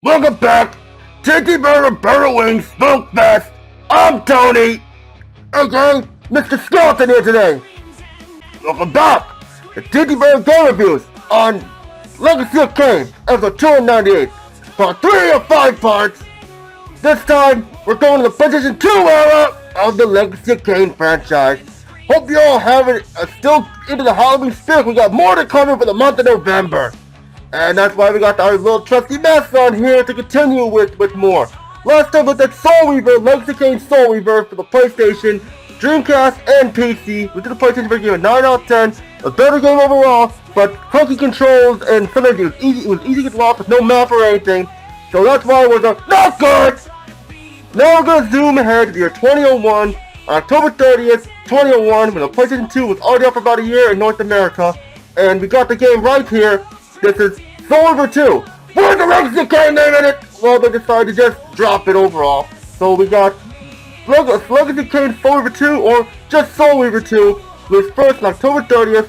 Welcome back, TTBurger Burger Wings Smoke Fest. I'm Tony, aka Mr. Skeleton here today. Welcome back to TTBurger Game Reviews on Legacy of Kain, episode 298, part 3 of 5 parts. This time, we're going to the PlayStation 2 era of the Legacy of Kain franchise. Hope you all have it still into the Halloween spirit. We got more to come for the month of November. And that's why we got our little trusty mask on here to continue with more. Last time we looked at Soul Reaver, Legacy of Kain Soul Reaver for the PlayStation, Dreamcast, and PC. We did the PlayStation version, gave it 9 out of 10. A better game overall, but clunky controls and sometimes it was easy to get lost with no map or anything. So that's why it was not good! Now we're going to zoom ahead to the year 2001, on October 30th, 2001, when the PlayStation 2 was already out for about a year in North America. And we got the game right here. This is Soul Reaver 2. Where's the Legacy of Kain name in it? Well, they decided to just drop it overall. So we got Legacy of Kain Soul Reaver 2 or just Soul Reaver 2. It was first on October 30th,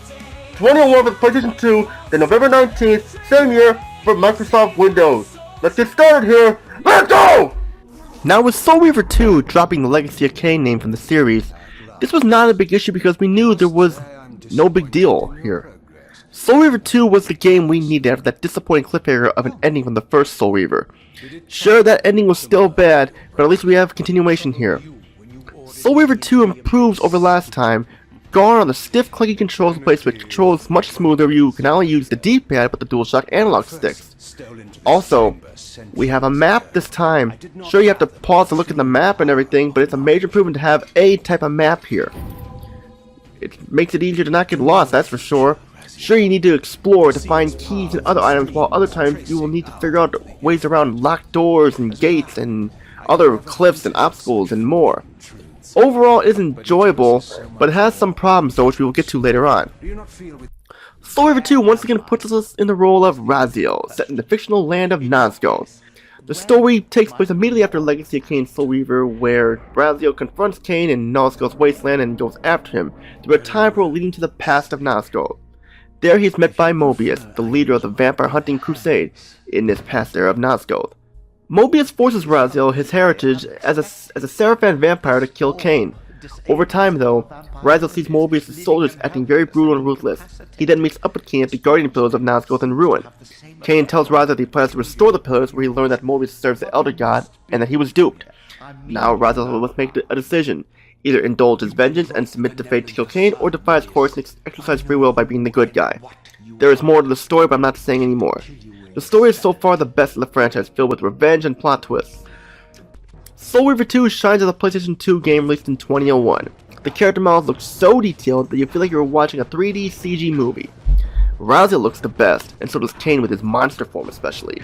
2001 for the PlayStation 2, then November 19th, same year for Microsoft Windows. Let's get started here. Let's go! Now with Soul Reaver 2 dropping the Legacy of Kain name from the series, this was not a big issue because we knew there was no big deal here. Soul Reaver 2 was the game we needed after that disappointing cliffhanger of an ending from the first Soul Reaver. Sure, that ending was still bad, but at least we have continuation here. Soul Reaver 2 improves over last time, gone on the stiff clunky controls replaced with controls much smoother. You can not only use the D-pad but the DualShock analog sticks. Also, we have a map this time. Sure, you have to pause to look at the map and everything, but it's a major improvement to have a type of map here. It makes it easier to not get lost, that's for sure. Sure, you need to explore to find keys and other items, while other times you will need to figure out ways around locked doors and gates and other cliffs and obstacles and more. Overall, it is enjoyable, but it has some problems though, which we will get to later on. Soul Reaver 2 once again puts us in the role of Raziel, set in the fictional land of Nazgul. The story takes place immediately after Legacy of Kain Soul Reaver, where Raziel confronts Kain in Nazgul's wasteland and goes after him through a time portal leading to the past of Nazgul. There he is met by Mobius, the leader of the vampire hunting crusade in this past era of Nazgul. Mobius forces Raziel, his heritage, as a Seraphan vampire to kill Kain. Over time though, Raziel sees Mobius' soldiers acting very brutal and ruthless. He then meets up with Kain at the Guardian Pillars of Nazgul in ruin. Kain tells Raziel that he plans to restore the pillars, where he learned that Mobius serves the Elder God, and that he was duped. Now Raziel must make a decision. Either indulge his vengeance and submit to fate to kill Kain, or defy his course and exercise free will by being the good guy. There is more to the story, but I'm not saying any more. The story is so far the best in the franchise, filled with revenge and plot twists. Soul Reaver 2 shines as a PlayStation 2 game released in 2001. The character models look so detailed that you feel like you're watching a 3D CG movie. Raziel looks the best, and so does Kain with his monster form especially.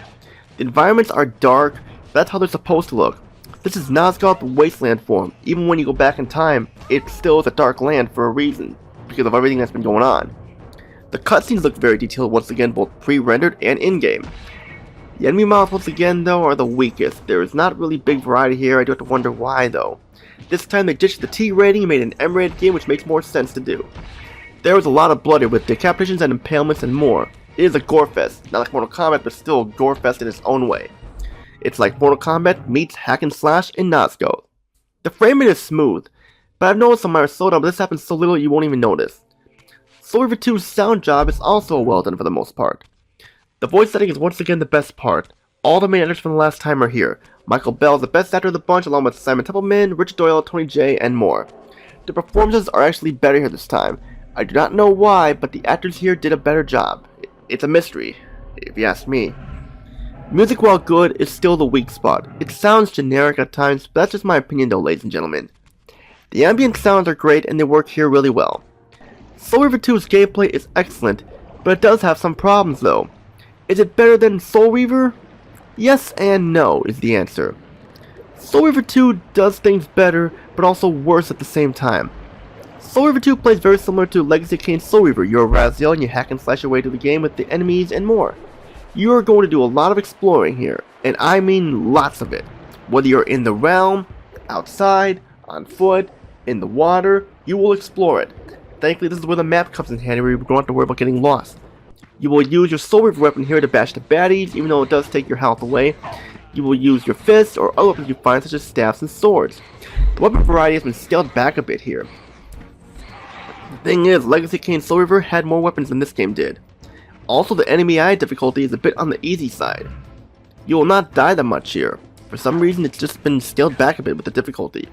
The environments are dark, but that's how they're supposed to look. This is Nazgul wasteland form. Even when you go back in time, it still is a dark land for a reason, because of everything that's been going on. The cutscenes look very detailed once again, both pre-rendered and in-game. The enemy models once again though are the weakest. There is not really big variety here. I do have to wonder why though. This time they ditched the T rating and made an M rated game, which makes more sense to do. There was a lot of blood here with decapitations and impalements and more. It is a gore fest, not like Mortal Kombat, but still a gore fest in its own way. It's like Mortal Kombat meets hack and slash in Nazgul. The frame rate is smooth, but I've noticed on my slowdown, but this happens so little you won't even notice. Soul Reaver 2's sound job is also well done for the most part. The voice setting is once again the best part. All the main actors from the last time are here. Michael Bell is the best actor of the bunch, along with Simon Templeman, Richard Doyle, Tony Jay, and more. The performances are actually better here this time. I do not know why, but the actors here did a better job. It's a mystery, if you ask me. Music, while good, is still the weak spot. It sounds generic at times, but that's just my opinion though, ladies and gentlemen. The ambient sounds are great and they work here really well. Soul Reaver 2's gameplay is excellent, but it does have some problems though. Is it better than Soul Reaver? Yes and no is the answer. Soul Reaver 2 does things better, but also worse at the same time. Soul Reaver 2 plays very similar to Legacy of Kain Soul Reaver. You're Raziel and you hack and slash your way through the game with the enemies and more. You are going to do a lot of exploring here, and I mean lots of it. Whether you're in the realm, outside, on foot, in the water, you will explore it. Thankfully, this is where the map comes in handy, where you don't have to worry about getting lost. You will use your Soul Reaver weapon here to bash the baddies, even though it does take your health away. You will use your fists or other weapons you find, such as staffs and swords. The weapon variety has been scaled back a bit here. The thing is, Legacy of Kain Soul Reaver had more weapons than this game did. Also, the enemy eye difficulty is a bit on the easy side. You will not die that much here. For some reason, it's just been scaled back a bit with the difficulty.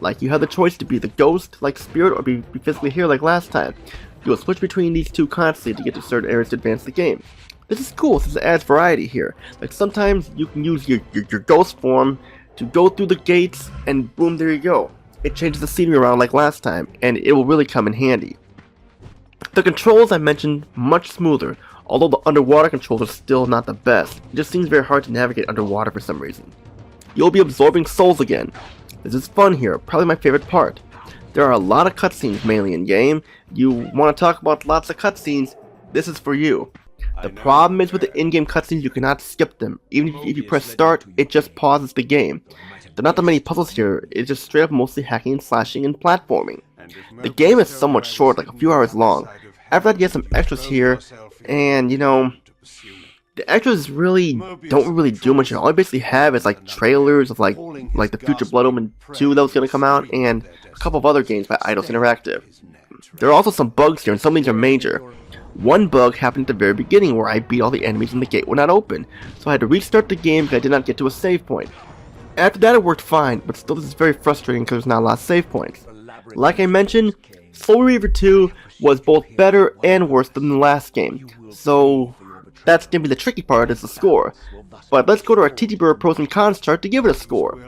Like, you have the choice to be the ghost, like Spirit, or be physically here like last time. You will switch between these two constantly to get to certain areas to advance the game. This is cool since it adds variety here. Like, sometimes you can use your ghost form to go through the gates, and boom, there you go. It changes the scenery around like last time, and it will really come in handy. The controls I mentioned, much smoother, although the underwater controls are still not the best. It just seems very hard to navigate underwater for some reason. You'll be absorbing souls again. This is fun here, probably my favorite part. There are a lot of cutscenes mainly in game. You want to talk about lots of cutscenes, this is for you. The problem is with the in-game cutscenes, you cannot skip them. Even if you press start, it just pauses the game. There are not that many puzzles here, it's just straight up mostly hacking and slashing and platforming. The game is somewhat short, like a few hours long. After that, you get some extras here, and you know, the extras really don't really do much. All I basically have is like trailers of like the future Blood Omen 2 that was going to come out, and a couple of other games by Eidos Interactive. There are also some bugs here, and some of these are major. One bug happened at the very beginning where I beat all the enemies and the gate would not open, so I had to restart the game because I did not get to a save point. After that it worked fine, but still this is very frustrating because there's not a lot of save points. Like I mentioned, Soul Reaver 2 was both better and worse than the last game, so that's going to be the tricky part, is the score. But let's go to our TTBurger pros and cons chart to give it a score.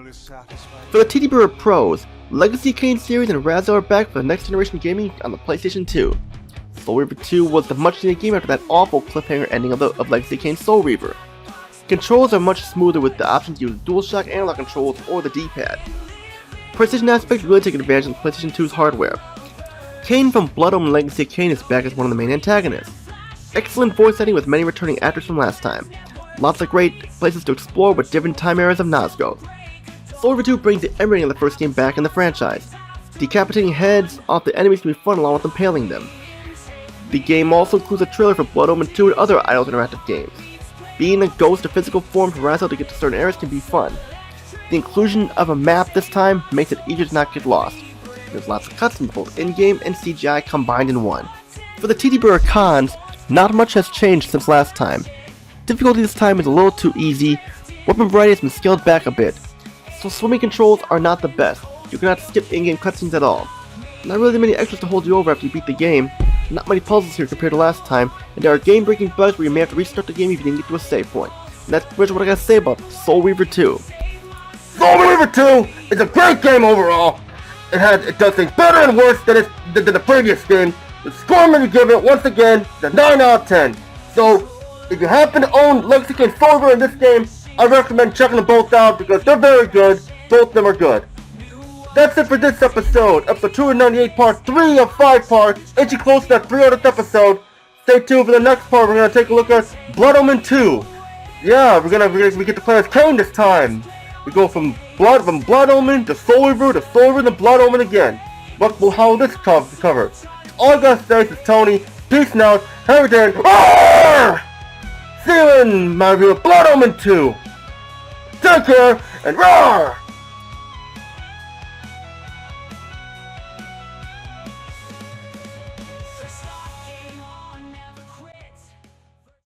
For the TTBurger pros, Legacy of Kain series and Raziel are back for the next generation gaming on the PlayStation 2. Soul Reaver 2 was the much needed game after that awful cliffhanger ending of Legacy of Kain Soul Reaver. Controls are much smoother with the option to use DualShock analog controls or the D-pad. PlayStation aspects really take advantage of PlayStation 2's hardware. Kain from Blood Omen Legacy of Kain is back as one of the main antagonists. Excellent voice acting with many returning actors from last time. Lots of great places to explore with different time eras of Nazgûl. Soul Reaver 2 brings the ending of the first game back in the franchise. Decapitating heads off the enemies can be fun along with impaling them. The game also includes a trailer for Blood Omen 2 and other Eidos Interactive games. Being a ghost or physical form for Raziel to get to certain areas can be fun. The inclusion of a map this time makes it easier to not get lost. There's lots of cutscenes both in-game and CGI combined in one. For the TTBurger cons, not much has changed since last time. Difficulty this time is a little too easy, weapon variety has been scaled back a bit, so swimming controls are not the best. You cannot skip in-game cutscenes at all. Not really many extras to hold you over after you beat the game, not many puzzles here compared to last time, and there are game-breaking bugs where you may have to restart the game if you didn't get to a save point. And that's pretty much what I gotta say about Soul Reaver 2. Soul Reaver 2 is a great game overall. It does things better and worse than the previous game. The score I'm going to give it, once again, is a 9 out of 10. So, if you happen to own Legacy of Kain Soul Reaver in this game, I recommend checking them both out because they're very good. Both of them are good. That's it for this episode 298, part 3 of 5 parts. Inching close to that 300th episode. Stay tuned for the next part. We're going to take a look at Blood Omen 2. Yeah, we get to play as Kain this time. We go from Blood Omen to Soul Reaver to Soul Reaver to Blood Omen again. How will this cover? All I gotta say is Tony. Peace out. Have a day. See you in my review of Blood Omen 2. Take care and roar!